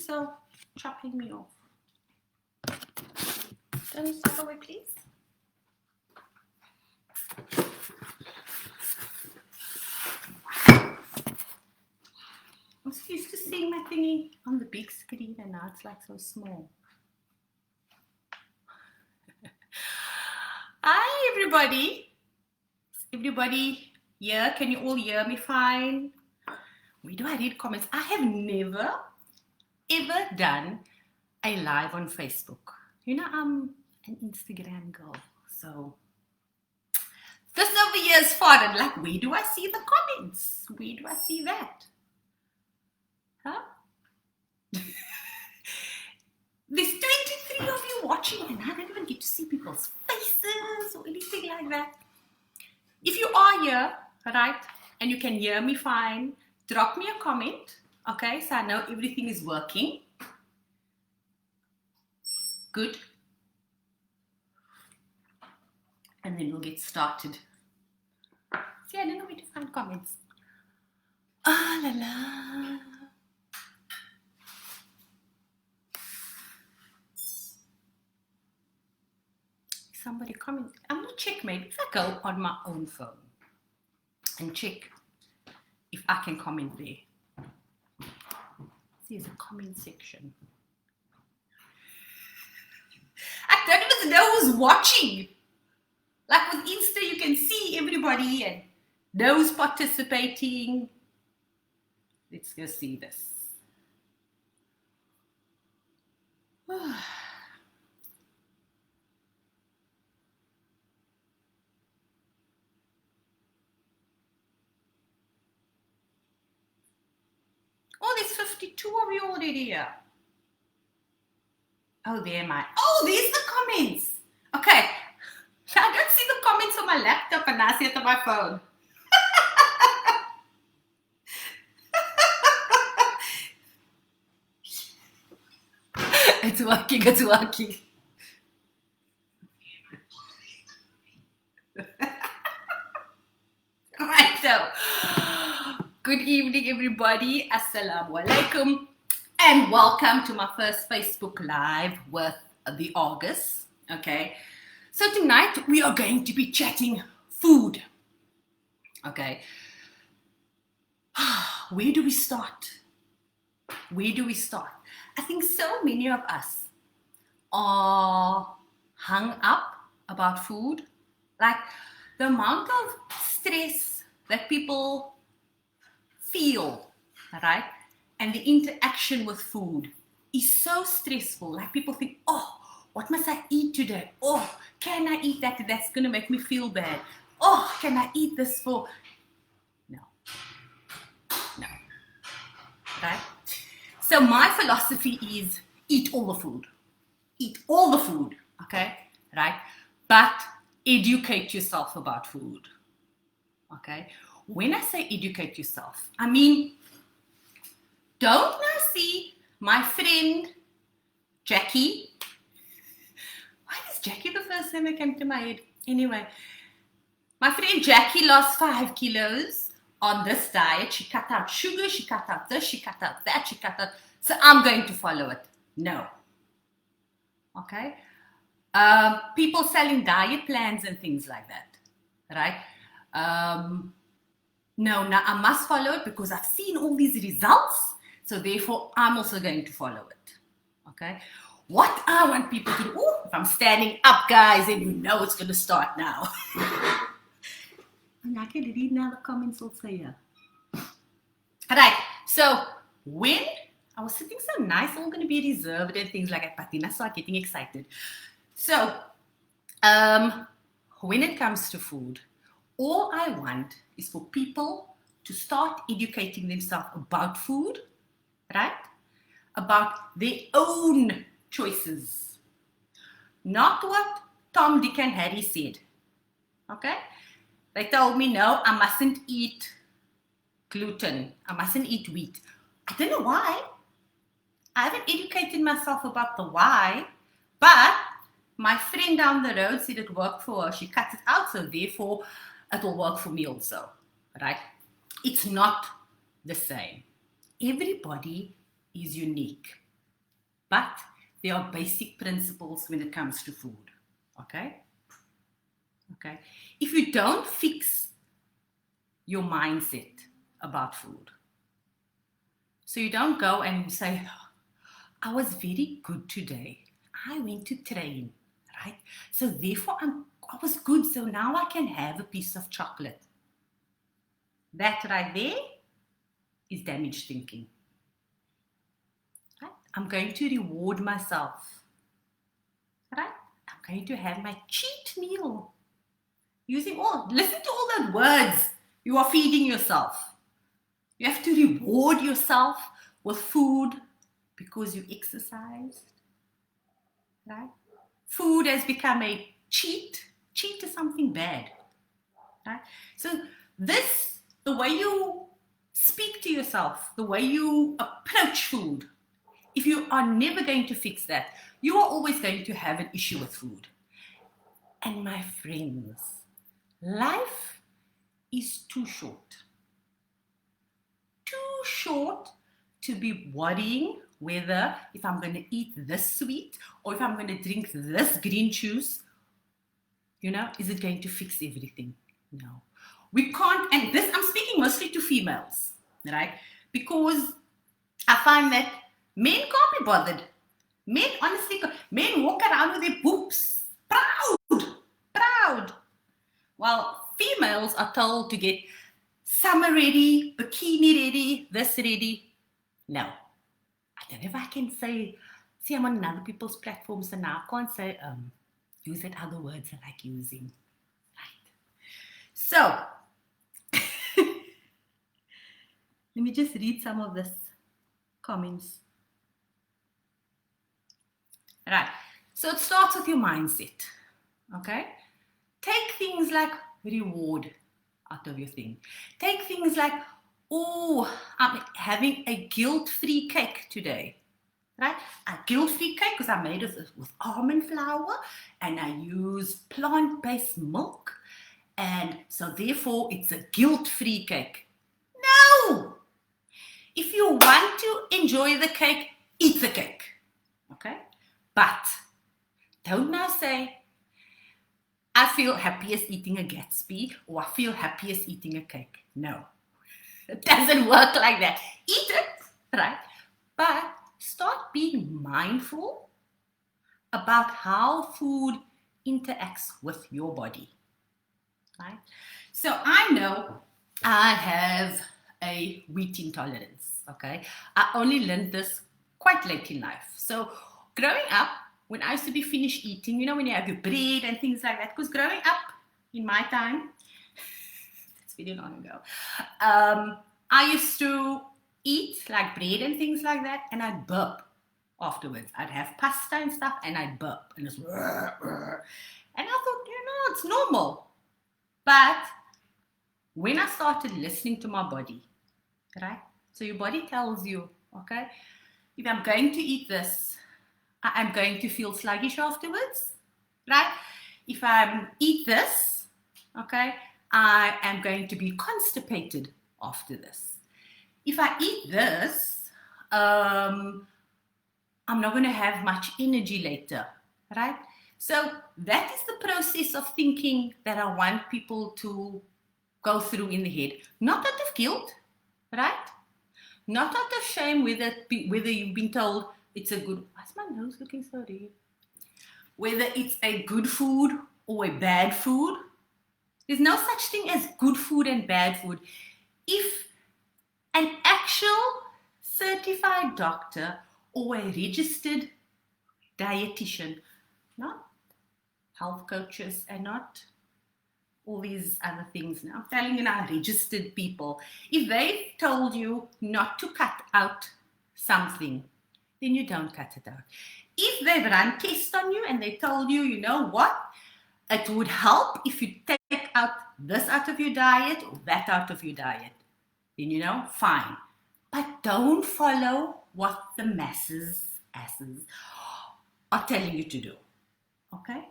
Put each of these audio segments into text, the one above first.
so chopping me off. Don't step away, please. I'm so used to seeing my thingy on the big screen and now it's like so small. Hi, everybody. Is everybody here? Can you all hear me fine? Where do I read comments? I have never, ever done a live on Facebook. You know, I'm an Instagram girl, so this over here is foreign. Like, where do I see the comments? Where do I see that? Huh? There's 23 of you watching and I don't even get to see people's faces or anything like that. If you are here, right, and you can hear me fine, drop me a comment, okay, so I know everything is working. Good. And then we'll get started. See, I don't know where to find comments. Ah, la la. Somebody comment. I'm going to check maybe if I go on my own phone and check if I can comment there. See, there's a comment section. I don't even know who's watching. Like with Insta, you can see everybody and those participating. Let's go see this. Oh, there's 52 of you already here. Oh, there am I. Oh, there's the comments. Okay. I don't see the comments on my laptop and I see it on my phone. It's working, it's working. Right, so good evening, everybody. Assalamu alaikum. And welcome to my first Facebook Live with the August. Okay. So tonight we are going to be chatting food. Okay. Where do we start? Where do we start? I think so many of us are hung up about food. Like the amount of stress that people feel, right? And the interaction with food is so stressful. Like people think, oh, what must I eat today? Oh, can I eat that? That's going to make me feel bad. Oh, can I eat this for? No. No. Right? So my philosophy is eat all the food. Eat all the food. Okay? Right? But educate yourself about food. Okay? When I say educate yourself, I mean, don't now see my friend Jackie. Why is Jackie the first name that came to my head? Anyway, my friend Jackie lost 5 kilos on this diet. She cut out sugar, she cut out this, she cut out that, she cut out. So I'm going to follow it. No. Okay? People selling diet plans and things like that. Right? No, I must follow it because I've seen all these results. So therefore, I'm also going to follow it. Okay? What I want people to do, if I'm standing up, guys, and you know it's going to start now. And I can read now the comments also here. All right. So when I was sitting so nice, all going to be reserved and things like that, but then I started getting excited. So when it comes to food, all I want is for people to start educating themselves about food, right? About their own choices. Not what Tom, Dick, and Harry said. Okay? They told me, no, I mustn't eat gluten. I mustn't eat wheat. I don't know why. I haven't educated myself about the why, but my friend down the road said it worked for her. She cut it out, so therefore it will work for me also, right? It's not the same. Everybody is unique. but there are basic principles when it comes to food. Okay? Okay. If you don't fix your mindset about food, so you don't go and say, I was very good today. I went to train, right? So therefore I was good. So now I can have a piece of chocolate. That right there is damaged thinking. Right? I'm going to reward myself. Right? I'm going to have my cheat meal. Listen to all the words you are feeding yourself. You have to reward yourself with food because you exercised. Right? Food has become a cheat. Cheat is something bad. Right? So the way you speak to yourself, the way you approach food, if you are never going to fix that, you are always going to have an issue with food. And my friends, life is too short. Too short to be worrying whether if I'm going to eat this sweet or if I'm going to drink this green juice, is it going to fix everything? No. We can't, and this, I'm speaking mostly to females, right? Because I find that men can't be bothered. Men, honestly, men walk around with their boobs, proud. While females are told to get summer ready, bikini ready, this ready. No. I don't know if I can say, see, I'm on other people's platforms and now I can't say, use that other words I like using. Right. So, let me just read some of this comments. Right. So it starts with your mindset. Okay? Take things like reward out of your thing. Take things like, oh, I'm having a guilt-free cake today. Right? A guilt-free cake because I made it with almond flour and I use plant-based milk. And so therefore it's a guilt-free cake. No! If you want to enjoy the cake, eat the cake. Okay? But don't now say, I feel happiest eating a Gatsby or I feel happiest eating a cake. No. It doesn't work like that. Eat it, right? But start being mindful about how food interacts with your body. Right? So I know I have a wheat intolerance. Okay, I only learned this quite late in life. So growing up, when I used to be finished eating, when you have your bread and things like that, because growing up in my time, it's very long ago, I used to eat like bread and things like that, and I'd burp afterwards. I'd have pasta and stuff, and I'd burp, and it's and I thought, it's normal. But when I started listening to my body, right? So your body tells you, okay, if I'm going to eat this, I'm going to feel sluggish afterwards, right? If I eat this, okay, I am going to be constipated after this. If I eat this, I'm not going to have much energy later, right? So that is the process of thinking that I want people to go through in the head. Not out of guilt, right? Not out of shame whether you've been told it's a good... Why's my nose looking so red? Whether it's a good food or a bad food. There's no such thing as good food and bad food. If an actual certified doctor or a registered dietitian, not health coaches and not all these other things now, I'm telling you now, registered people, if they told you not to cut out something, then you don't cut it out. If they've run tests on you and they told you, you know what, it would help if you take out this out of your diet or that out of your diet, then fine. But don't follow what the asses are telling you to do. Okay?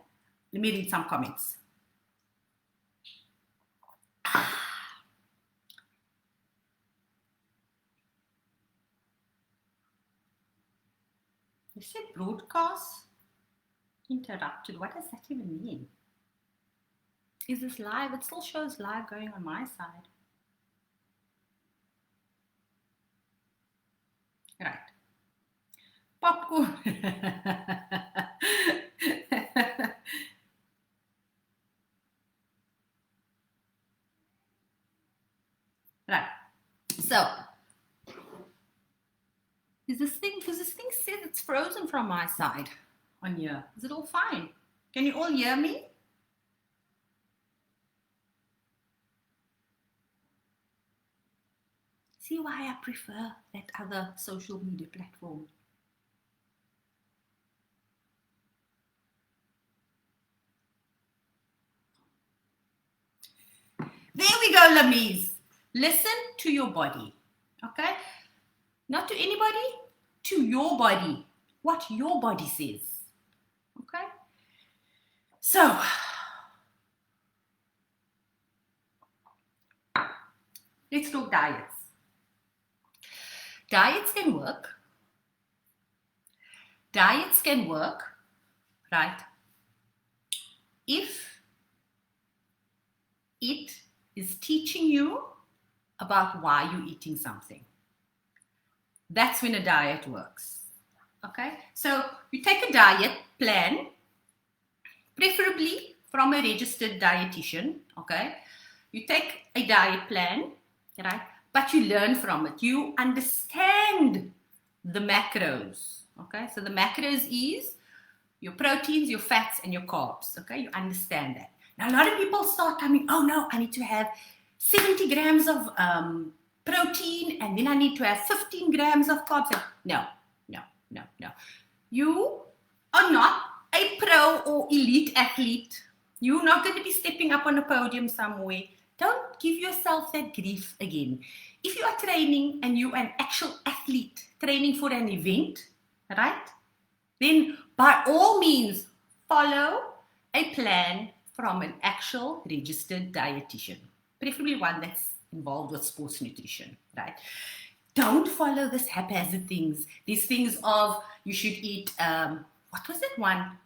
Let me read some comments. You said broadcast interrupted. What does that even mean? Is this live? It still shows live going on my side. Right. Popcorn. Right. So, is this thing, because this thing says it's frozen from my side on here. Is it all fine? Can you all hear me? See why I prefer that other social media platform. There we go, Lamise. Listen to your body, okay? Not to anybody, to your body. What your body says, okay? So, let's talk diets. Diets can work. Diets can work, right? If it is teaching you about why you're eating something. That's when a diet works. Okay? So you take a diet plan, preferably from a registered dietitian. Okay? You take a diet plan, right? But you learn from it. You understand the macros. Okay? So the macros is your proteins, your fats, and your carbs. Okay? You understand that. Now, a lot of people start coming, oh no, I need to have 70 grams of protein, and then I need to have 15 grams of carbs. No. You are not a pro or elite athlete. You're not going to be stepping up on a podium somewhere. Don't give yourself that grief again. If you are training and you're an actual athlete training for an event, right? Then by all means, follow a plan from an actual registered dietitian, preferably one that's involved with sports nutrition, right? Don't follow this haphazard things. These things of you should eat, what was that one?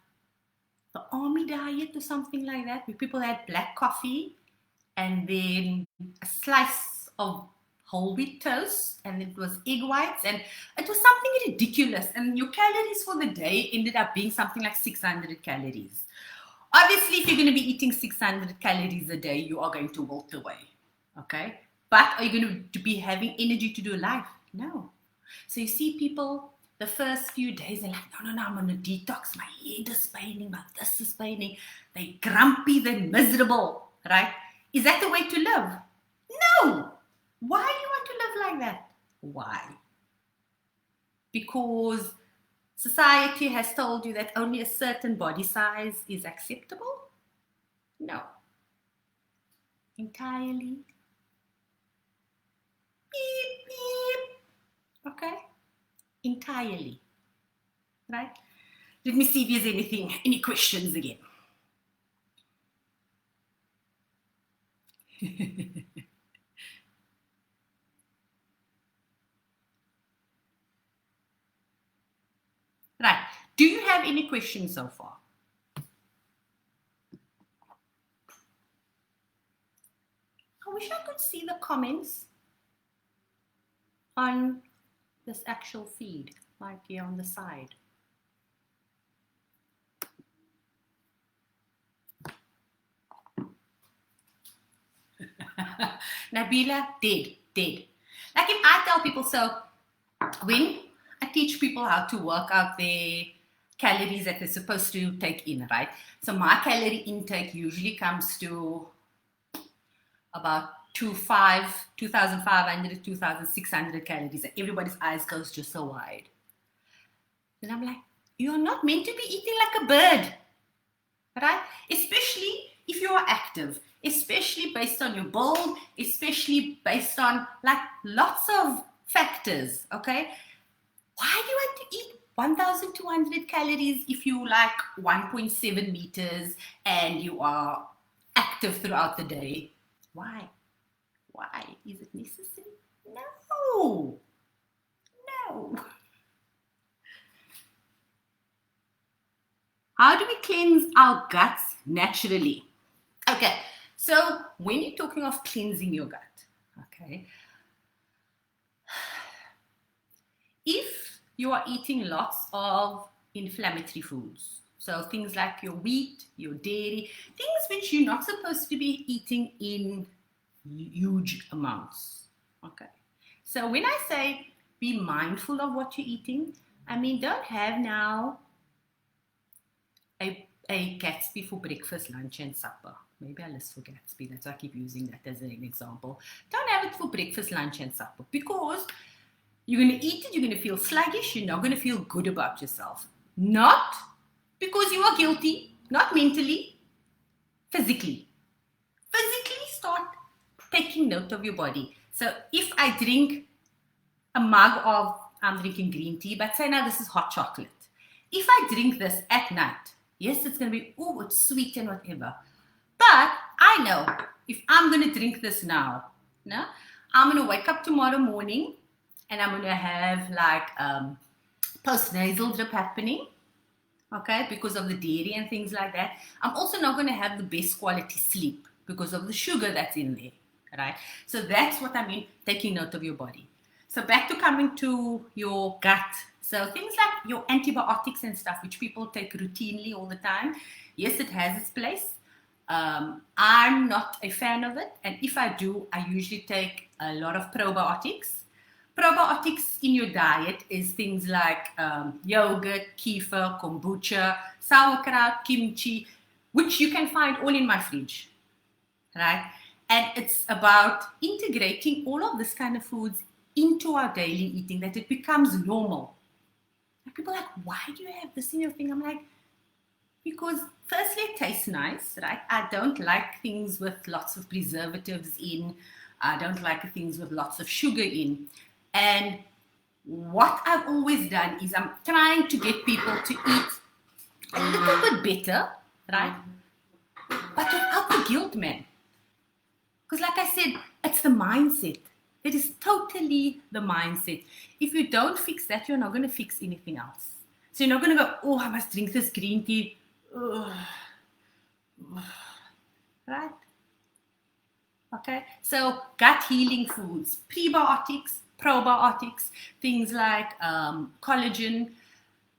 The army diet or something like that, where people had black coffee and then a slice of whole wheat toast, and it was egg whites, and it was something ridiculous. And your calories for the day ended up being something like 600 calories. Obviously, if you're going to be eating 600 calories a day, you are going to wilt away, okay? But are you going to be having energy to do life? No. So you see people, the first few days, they're like, no, I'm on a detox. My head is paining, my this is paining. They're grumpy, they're miserable, right? Is that the way to live? No. Why do you want to live like that? Why? Because society has told you that only a certain body size is acceptable? No. Entirely. Beep, beep. Okay? Entirely. Right? Let me see if there's any questions again. Right. Do you have any questions so far? I wish I could see the comments on this actual feed, like here on the side. Nabila, dead. Like if I tell people, so when I teach people how to work out their calories that they're supposed to take in, right? So my calorie intake usually comes to about 2,500 to 2,600 calories. And everybody's eyes goes just so wide. And I'm like, you're not meant to be eating like a bird, right? Especially if you are active, especially based on your build, especially based on like lots of factors, okay? Why do you want to eat 1,200 calories if you like 1.7 meters and you are active throughout the day? Why? Is it necessary? No. How do we cleanse our guts naturally? Okay, so when you're talking of cleansing your gut, okay, if you are eating lots of inflammatory foods, so things like your wheat, your dairy, things which you're not supposed to be eating in huge amounts, okay. So when I say be mindful of what you're eating, I mean don't have now a Gatsby for breakfast, lunch, and supper. Maybe I list for Gatsby. That's why I keep using that as an example. Don't have it for breakfast, lunch, and supper because you're going to eat it, you're going to feel sluggish, you're not going to feel good about yourself. Not because you are guilty, not mentally, physically. Physically start taking note of your body. So if I drink a mug of, I'm drinking green tea, but say now this is hot chocolate. If I drink this at night, yes, it's going to be, oh, it's sweet and whatever. But I know if I'm going to drink this now, no, I'm going to wake up tomorrow morning and I'm going to have like post-nasal drip happening, okay, because of the dairy and things like that. I'm also not going to have the best quality sleep because of the sugar that's in there, right? So that's what I mean, taking note of your body. So back to coming to your gut. So things like your antibiotics and stuff, which people take routinely all the time, yes, it has its place. I'm not a fan of it. And if I do, I usually take a lot of probiotics. Probiotics in your diet is things like yogurt, kefir, kombucha, sauerkraut, kimchi, which you can find all in my fridge, right? And it's about integrating all of this kind of foods into our daily eating, that it becomes normal. And people are like, why do you have this in your thing? I'm like, because firstly, it tastes nice, right? I don't like things with lots of preservatives in. I don't like things with lots of sugar in. And what I've always done is I'm trying to get people to eat a little bit better, right? But without the guilt, man. Because like I said, it's the mindset. It is totally the mindset. If you don't fix that, you're not going to fix anything else. So you're not going to go, oh, I must drink this green tea. Ugh. Right? Okay. So gut healing foods, prebiotics, probiotics, things like collagen.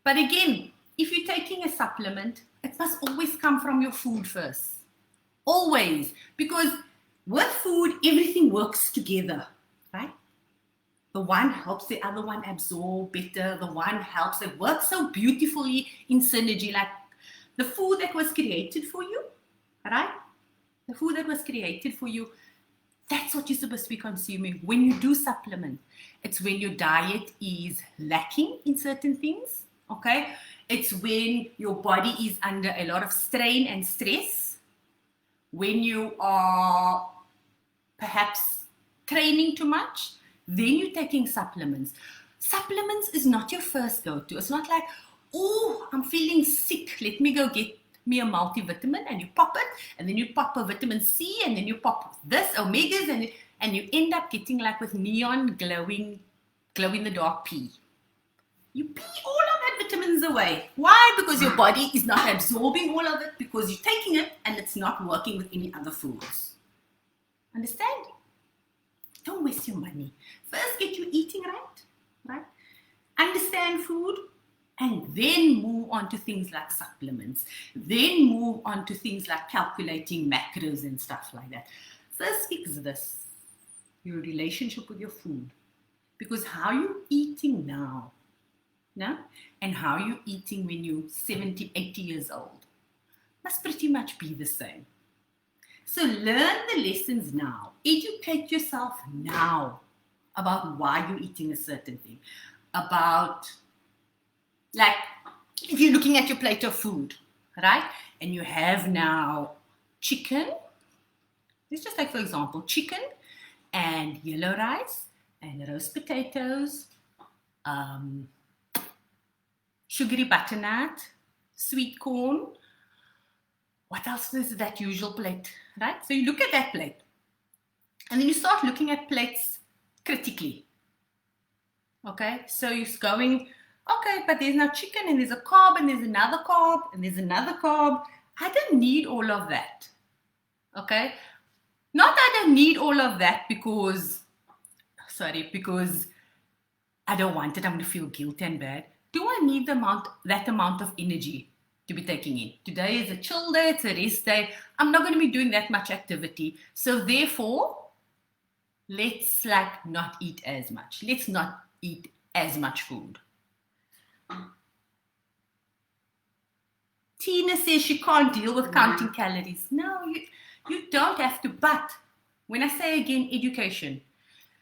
But again, if you're taking a supplement, it must always come from your food first. Always. Because with food, everything works together. Right? The one helps the other one absorb better. The one helps. It works so beautifully in synergy. Like the food that was created for you, right? The food that was created for you, that's what you're supposed to be consuming. When you do supplement, it's when your diet is lacking in certain things, okay? It's when your body is under a lot of strain and stress. When you are perhaps training too much, then you're taking supplements. Supplements is not your first go-to. It's not like, oh, I'm feeling sick, let me go get me a multivitamin, and you pop it, and then you pop a vitamin C, and then you pop this, omegas, and you end up getting like with neon glowing, glow-in-the-dark pee. You pee all of that vitamins away. Why? Because your body is not absorbing all of it, because you're taking it and it's not working with any other foods. Understand? Don't waste your money. First, get you eating right? Understand food, and then move on to things like supplements. Then move on to things like calculating macros and stuff like that. First, fix this, your relationship with your food. Because how you're eating now, and how you're eating when you're 70, 80 years old, must pretty much be the same. So learn the lessons now. Educate yourself now about why you're eating a certain thing. About, like, if you're looking at your plate of food, right? And you have now chicken. Let's just take, for example, chicken and yellow rice and roast potatoes, sugary butternut, sweet corn. What else is that usual plate, right? So you look at that plate, and then you start looking at plates critically. Okay, so you're going Okay, but there's now chicken and there's a carb and there's another carb and there's another carb. I don't need all of that. Okay? Not I don't need all of that because I don't want it. I'm going to feel guilty and bad. Do I need that amount of energy to be taking in? Today is a chill day. It's a rest day. I'm not going to be doing that much activity. So therefore, let's not eat as much. Let's not eat as much food. Tina says she can't deal with counting calories. No, you don't have to. But when I say again, education.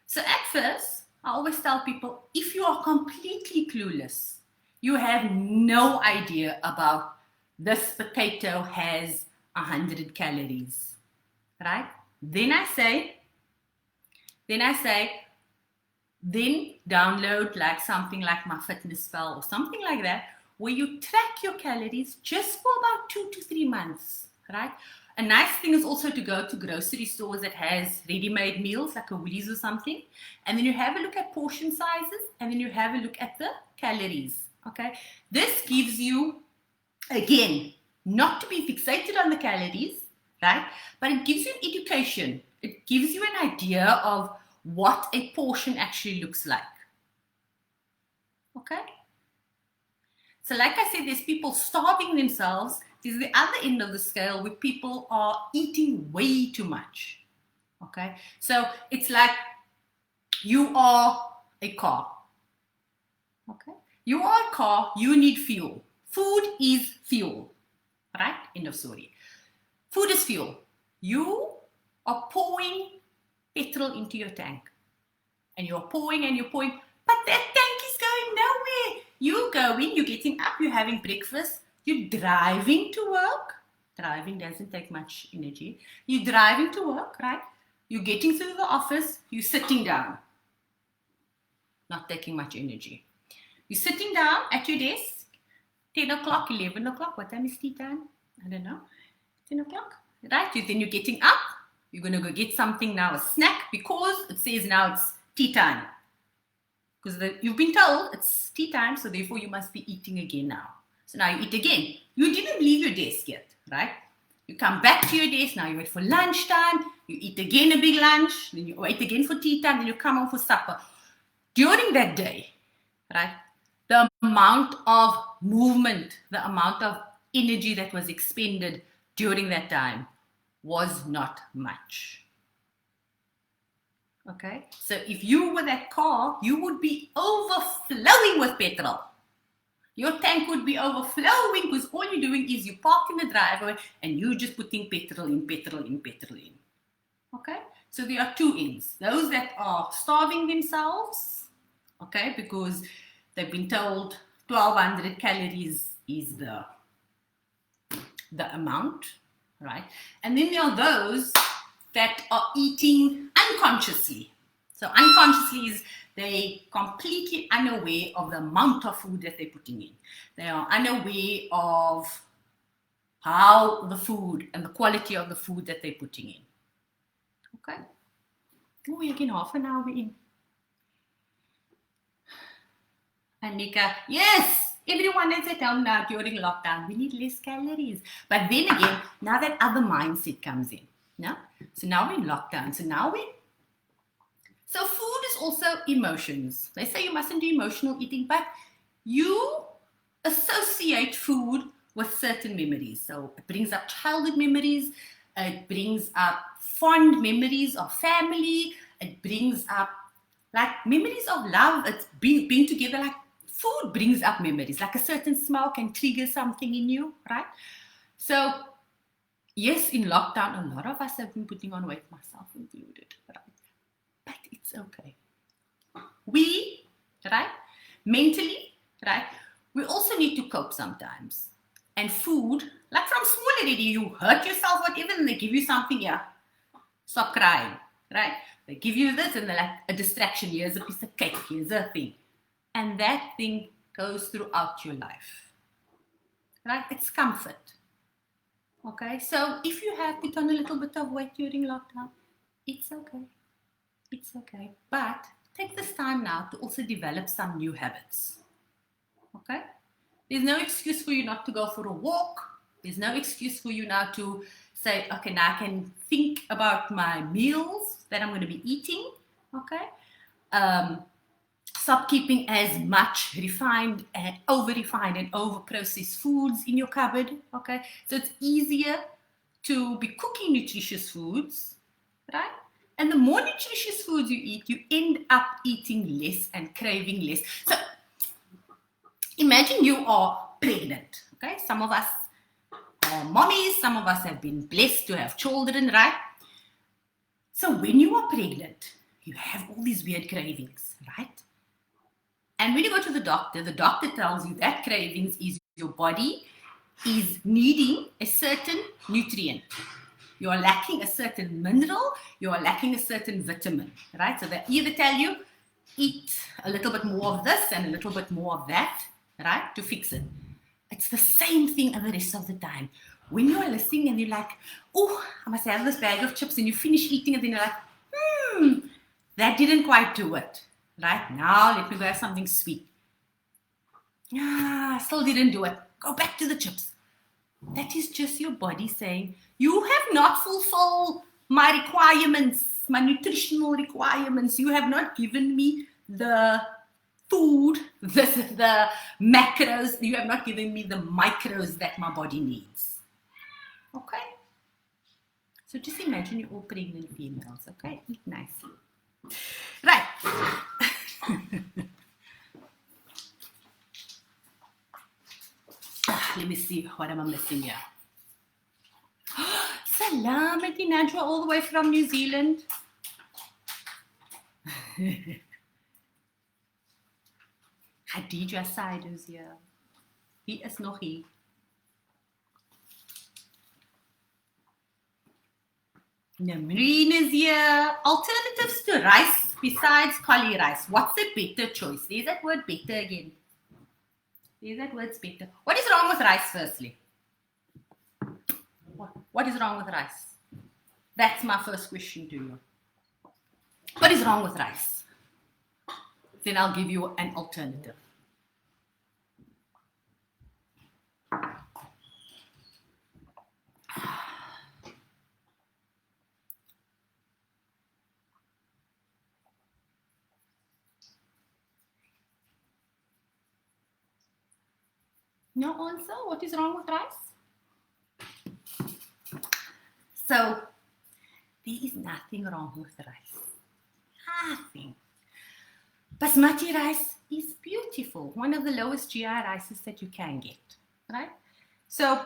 So at first, I always tell people, if you are completely clueless, you have no idea about this potato has 100 calories, right? Then I say, download something like MyFitnessPal or something like that, where you track your calories just for about 2 to 3 months, right? A nice thing is also to go to grocery stores that has ready-made meals, like a Woolies or something, and then you have a look at portion sizes, and then you have a look at the calories, okay? This gives you, again, not to be fixated on the calories, right? But it gives you an education. It gives you an idea of what a portion actually looks like, okay? So like I said, there's people starving themselves. There's the other end of the scale where people are eating way too much, okay? So it's like you are a car, okay? You are a car, you need fuel. Food is fuel, right? End of story. Food is fuel. You are pouring petrol into your tank. And you're pouring, but that tank is going nowhere. You're going, you're getting up, you're having breakfast, you're driving to work. Driving doesn't take much energy. You're driving to work, right? You're getting to the office, you're sitting down. Not taking much energy. You're sitting down at your desk, 10 o'clock, 11 o'clock. What time is tea time? I don't know. 10 o'clock, right? Then you're getting up. You're going to go get something now, a snack, because it says now it's tea time. Because you've been told it's tea time, so therefore you must be eating again now. So now you eat again. You didn't leave your desk yet, right? You come back to your desk, now you wait for lunchtime, you eat again a big lunch, then you wait again for tea time, then you come home for supper. During that day, right, the amount of movement, the amount of energy that was expended during that time was not much. Okay, so if you were that car, you would be overflowing with petrol. Your tank would be overflowing because all you're doing is you park in the driveway and you're just putting petrol in. Okay, so there are two ends. Those that are starving themselves, okay, because they've been told 1200 calories is the amount, right? And then there are those that are eating unconsciously. So unconsciously is they completely unaware of the amount of food that they're putting in. They are unaware of how the food and the quality of the food that they're putting in. Okay. Oh, we're getting half an hour in. Anika, yes, everyone is at home now during lockdown. We need less calories. But then again, now that other mindset comes in. No? So now we're in lockdown. So food is also emotions. They say you mustn't do emotional eating, but you associate food with certain memories. So it brings up childhood memories. It brings up fond memories of family. It brings up memories of love. It's being together. Food brings up memories. Like a certain smell can trigger something in you, right? So yes, in lockdown, a lot of us have been putting on weight, myself included, right? But it's okay. We, right, mentally, right, we also need to cope sometimes. And food, like from small already, you hurt yourself, whatever, and they give you something, yeah, stop crying, right? They give you this and they're like a distraction. Here's a piece of cake, here's a thing. And that thing goes throughout your life, right? It's comfort. Okay, so if you have put on a little bit of weight during lockdown, it's okay. It's okay. But take this time now to also develop some new habits. Okay? There's no excuse for you not to go for a walk. There's no excuse for you now to say, okay, now I can think about my meals that I'm going to be eating. Okay? Stop keeping as much refined and over processed foods in your cupboard. Okay? So it's easier to be cooking nutritious foods, right? And the more nutritious foods you eat, you end up eating less and craving less. So imagine you are pregnant, okay? Some of us are mommies, some of us have been blessed to have children, right? So when you are pregnant, you have all these weird cravings, right? And when you go to the doctor tells you that cravings is your body is needing a certain nutrient. You are lacking a certain mineral, you are lacking a certain vitamin, right? So they either tell you, eat a little bit more of this and a little bit more of that, right, to fix it. It's the same thing the rest of the time. When you're listening and you're like, oh, I must have this bag of chips, and you finish eating it, and you're like, that didn't quite do it, right? Now let me go have something sweet. Still didn't do it. Go back to the chips. That is just your body saying, you have not fulfilled my requirements, my nutritional requirements. You have not given me the food, the macros. You have not given me the micros that my body needs. Okay? So just imagine you're all pregnant females, okay? Eat nicely. Right. Let me see, what am I missing here? Salam, Najwa, all the way from New Zealand. Khadija Said is here. He is nog hier. Namreen is here. Alternatives to rice besides cauli rice. What's a better choice? There's that word better again. There's that word better. What is wrong with rice, firstly? What is wrong with rice? That's my first question to you. What is wrong with rice? Then I'll give you an alternative. No answer? What is wrong with rice? So, there is nothing wrong with rice. Nothing. Basmati rice is beautiful. One of the lowest GI rices that you can get, right? So,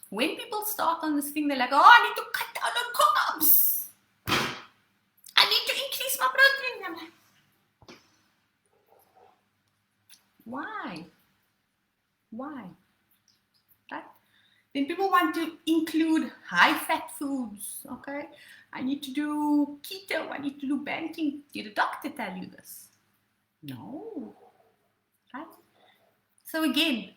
when people start on this thing, they're like, oh, I need to cut down on carbs. I need to increase my protein. I'm like, why? Why? Right? Then people want to include high-fat foods, okay? I need to do keto, I need to do banting. Did a doctor tell you this? No. Right? So again,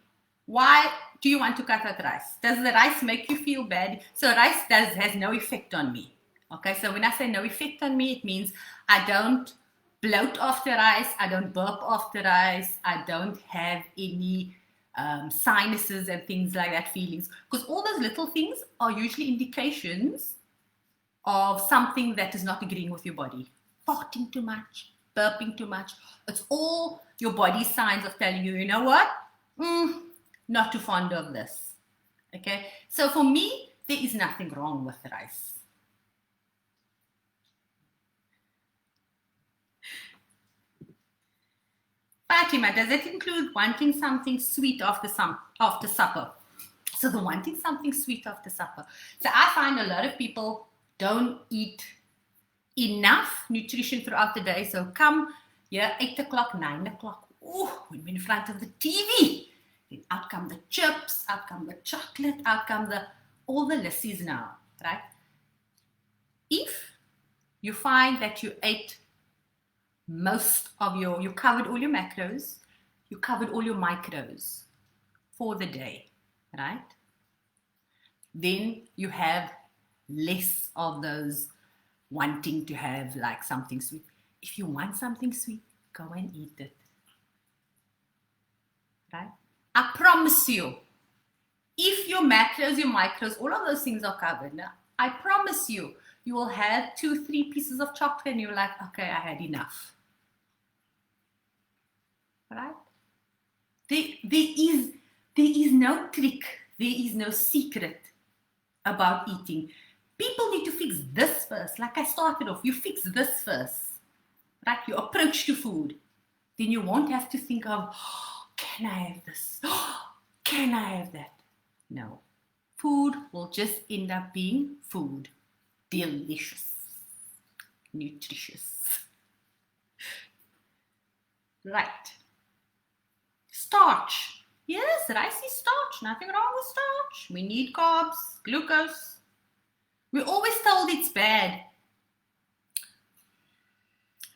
why do you want to cut out rice? Does the rice make you feel bad? So rice has no effect on me. Okay, so when I say no effect on me, it means I don't bloat after rice, I don't burp after rice, I don't have any sinuses and things like that, feelings, because all those little things are usually indications of something that is not agreeing with your body. Farting too much, burping too much. It's all your body signs of telling you, you know what? Not too fond of this. Okay, so for me, there is nothing wrong with rice. Fatima, does it include wanting something sweet after supper? So the wanting something sweet after supper. So I find a lot of people don't eat enough nutrition throughout the day. So come 8 o'clock, 9 o'clock, when we're in front of the TV, then out come the chips, out come the chocolate, out come all the lissies now, right? If you find that you ate you covered all your macros, you covered all your micros for the day, right? Then you have less of those wanting to have like something sweet. If you want something sweet, go and eat it. right? I promise you, if your macros, your micros, all of those things are covered, now, I promise you, you will have 2-3 pieces of chocolate and you're like, okay, I had enough. Right? There is no trick, there is no secret about eating. People need to fix this first. Like I started off, you fix this first, right? Your approach to food. Then you won't have to think of, oh, can I have this? Oh, can I have that? No. Food will just end up being food. Delicious. Nutritious. Right. Starch. Yes, rice is starch. Nothing wrong with starch. We need carbs, glucose. We're always told it's bad.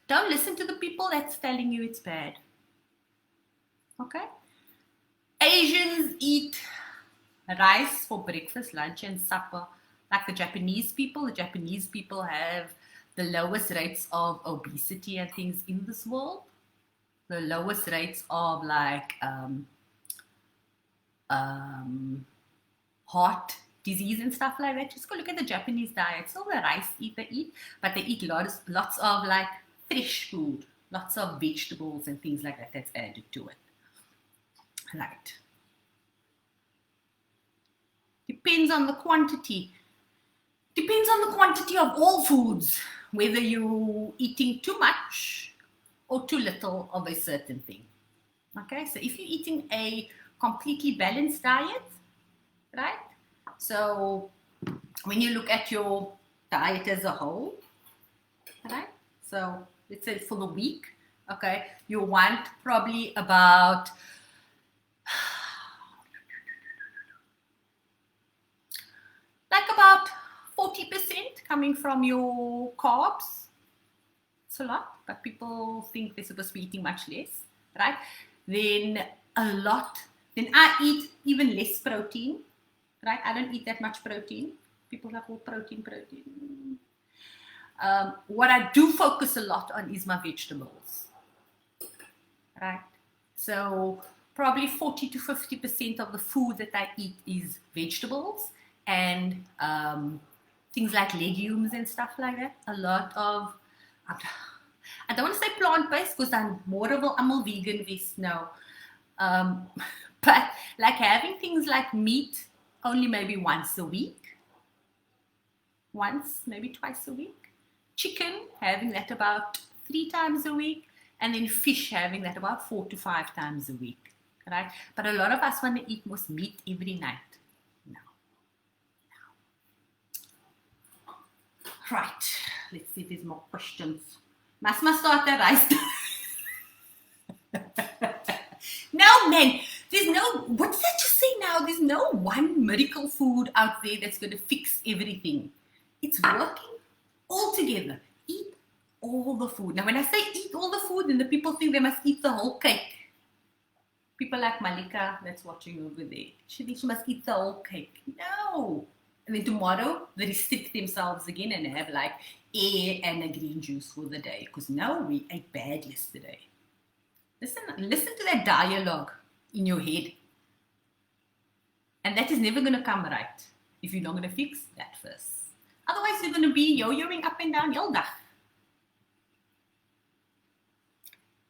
Don't listen to the people that's telling you it's bad. Okay? Asians eat rice for breakfast, lunch, and supper. Like the Japanese people have the lowest rates of obesity and things in this world. The lowest rates of like heart disease and stuff like that. Just go look at the Japanese diet. It's all the rice they eat, but they eat lots of like fresh food, lots of vegetables and things like that that's added to it. Right. Depends on the quantity. Depends on the quantity of all foods, whether you're eating too much or too little of a certain thing. Okay, so if you're eating a completely balanced diet, right? So when you look at your diet as a whole, right? So let's say for the week, okay, you want probably about like about 40% coming from your carbs. It's a lot, but people think they're supposed to be eating much less, right? Then I eat even less protein, right? I don't eat that much protein. People are like, oh, protein. What I do focus a lot on is my vegetables, right? So probably 40 to 50% of the food that I eat is vegetables and things like legumes and stuff like that. A lot of, I don't want to say plant-based because I'm a vegan beast now. But like having things like meat only maybe once a week. Once, maybe twice a week. Chicken, having that about 3 times a week. And then fish, having that about 4 to 5 times a week. Right? But a lot of us want to eat most meat every night. No. Right. Let's see if there's more questions. Must start the rice. No, man. There's no, what's that you say now? There's no one miracle food out there that's going to fix everything. It's working all together. Eat all the food. Now, when I say eat all the food, then the people think they must eat the whole cake. People like Malika that's watching over there. She thinks she must eat the whole cake. No. And then tomorrow, they restrict themselves again and have like air and a green juice for the day. Because no, we ate bad yesterday. Listen to that dialogue in your head. And that is never going to come right if you're not going to fix that first. Otherwise, you're going to be yo-yoing up and down all day.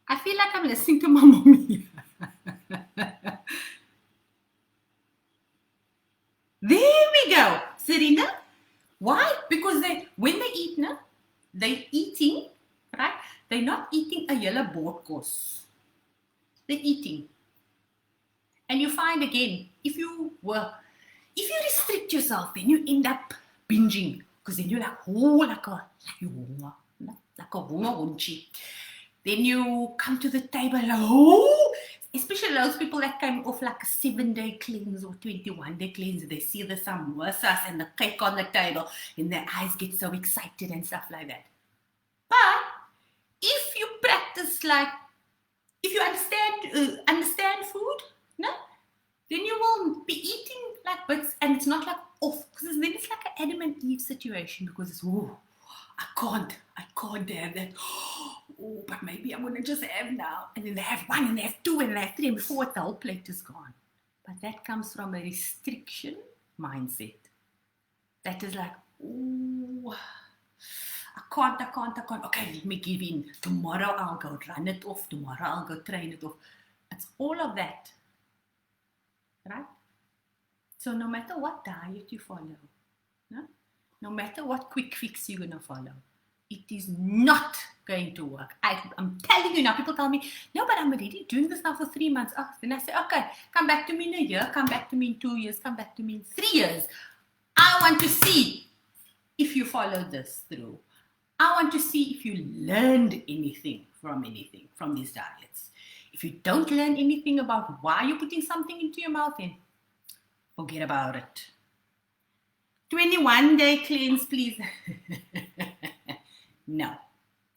I feel like I'm listening to my mommy. There we go. Serena. Why? Because when they eat, they're eating, right? They're not eating a yellow board course. They're eating. And you find again, if you restrict yourself, then you end up binging. Because then you're like, oh, like a hunchi. Then you come to the table, oh, especially those people that came off like a 7-day cleanse or 21-day cleanse. They see the samosas and the cake on the table and their eyes get so excited and stuff like that. But if you practice like, if you understand food, then you will be eating like bits and it's not like off. Because then it's like an Adam and Eve situation because it's, oh, I can't have that. oh, but maybe I'm going to just have now. And then they have one, and they have two, and they have three, and before the whole plate is gone. But that comes from a restriction mindset. That is like, oh, I can't. Okay, let me give in. Tomorrow I'll go run it off. Tomorrow I'll go train it off. It's all of that, right? So no matter what diet you follow, no matter what quick fix you're going to follow, it is not going to work. I'm telling you now, people tell me, no, but I'm already doing this now for 3 months. Oh, then I say, okay, come back to me in a year, come back to me in 2 years, come back to me in 3 years. I want to see if you follow this through. I want to see if you learned anything from these diets. If you don't learn anything about why you're putting something into your mouth, then forget about it. 21-day cleanse, please. No.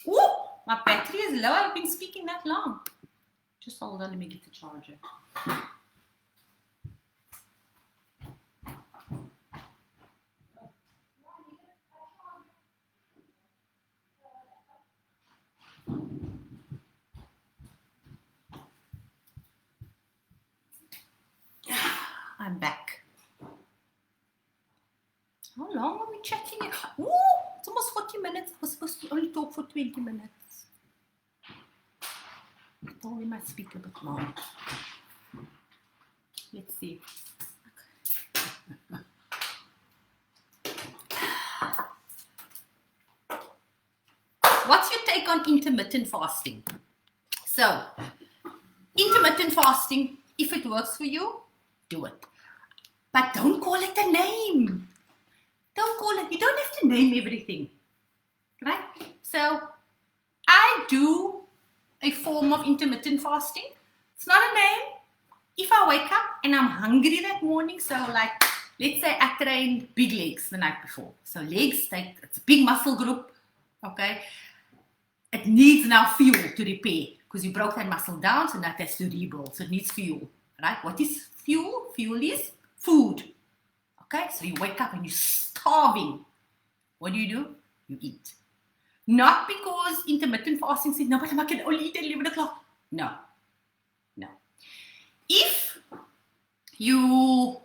Ooh, my battery is low. I've been speaking that long. Just hold on, let me get the charger. I'm back. How long are we chatting? Ooh, it's almost 40 minutes. I was supposed to only talk for 20 minutes. I thought we might speak a bit more. Let's see. What's your take on intermittent fasting? So, intermittent fasting, if it works for you, do it. But don't call it a name. Don't call it, you don't have to name everything, right? So I do a form of intermittent fasting. It's not a name. If I wake up and I'm hungry that morning, so like, let's say I trained big legs the night before. So legs, it's a big muscle group, okay? It needs now fuel to repair because you broke that muscle down, so now it has to rebuild. So it needs fuel, right? What is fuel? Fuel is food. Okay, so you wake up and you're starving. What do? You eat. Not because intermittent fasting said, no, but I can only eat at 11 o'clock. No. If you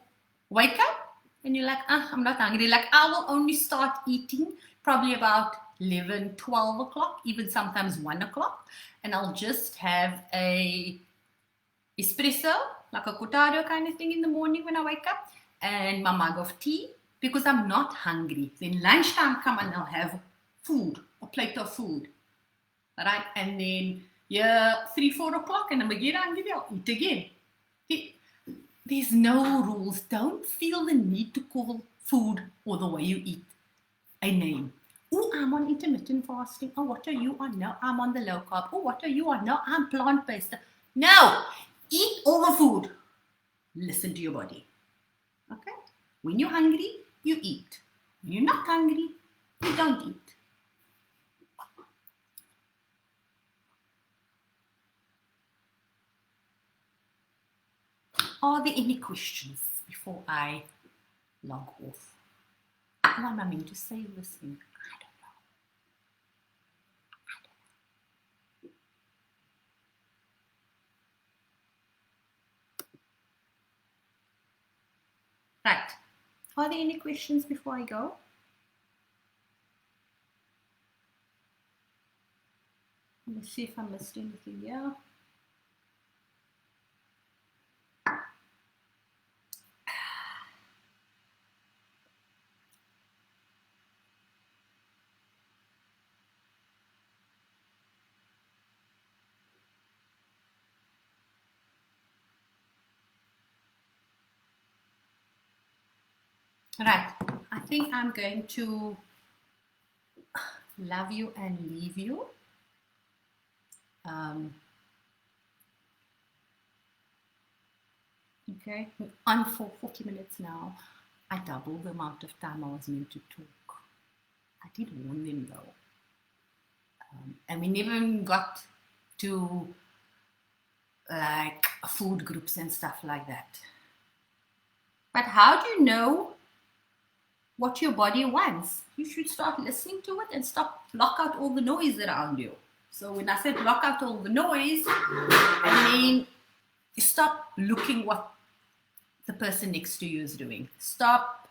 wake up and you're like, I'm not hungry, like I will only start eating probably about 11, 12 o'clock, even sometimes 1 o'clock, and I'll just have a espresso, like a cortado kind of thing in the morning when I wake up, and my mug of tea, because I'm not hungry. Then lunchtime come and I'll have food, a plate of food, right? And then 3, 4 o'clock, and I'm again hungry, I'll eat again. There's no rules. Don't feel the need to call food or the way you eat a name. Oh, I'm on intermittent fasting. Oh, what are you on? No, I'm on the low carb. Oh, what are you on? No, I'm plant-based. No, eat all the food. Listen to your body. Okay? When you're hungry, you eat. When you're not hungry, you don't eat. Are there any questions before I log off? What am I meant to say this thing? I don't know. Right. Are there any questions before I go? Let me see if I missed anything here. Right. I think I'm going to love you and leave you. Okay, we're on for 40 minutes now. I doubled the amount of time I was meant to talk. I did warn them though. And we never even got to like food groups and stuff like that. But how do you know what your body wants? You should start listening to it and block out all the noise around you. So when I say block out all the noise, I mean stop looking what the person next to you is doing. Stop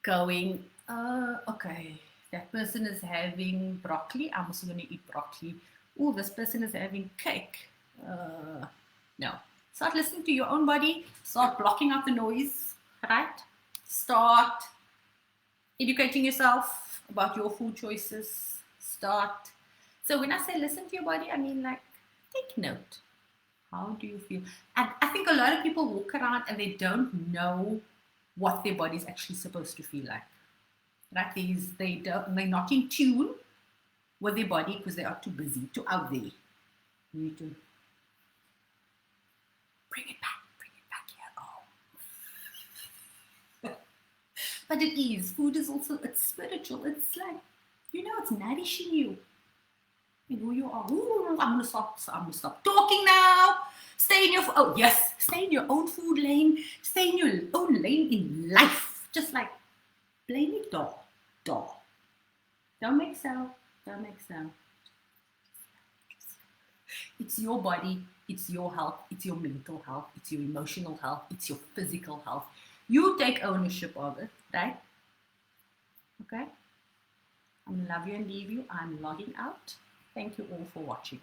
going, okay, that person is having broccoli. I'm also going to eat broccoli. Oh, this person is having cake. No. Start listening to your own body. Start blocking out the noise, right? Start educating yourself about your food choices. Start. So when I say listen to your body, I mean like take note. How do you feel? And I think a lot of people walk around and they don't know what their body's actually supposed to feel like. Right? They're not in tune with their body because they are too busy, too out there. You need to bring it back here. Oh. But it is. Food is also, it's spiritual. It's like, it's nourishing you. And who you are. Ooh, I'm gonna stop talking now. Stay in your own food lane. Stay in your own lane in life. Just like blame it doll. Don't make sound. It's your body, it's your health, it's your mental health, it's your emotional health, it's your physical health. You take ownership of it, right? Okay? I'm gonna love you and leave you. I'm logging out. Thank you all for watching.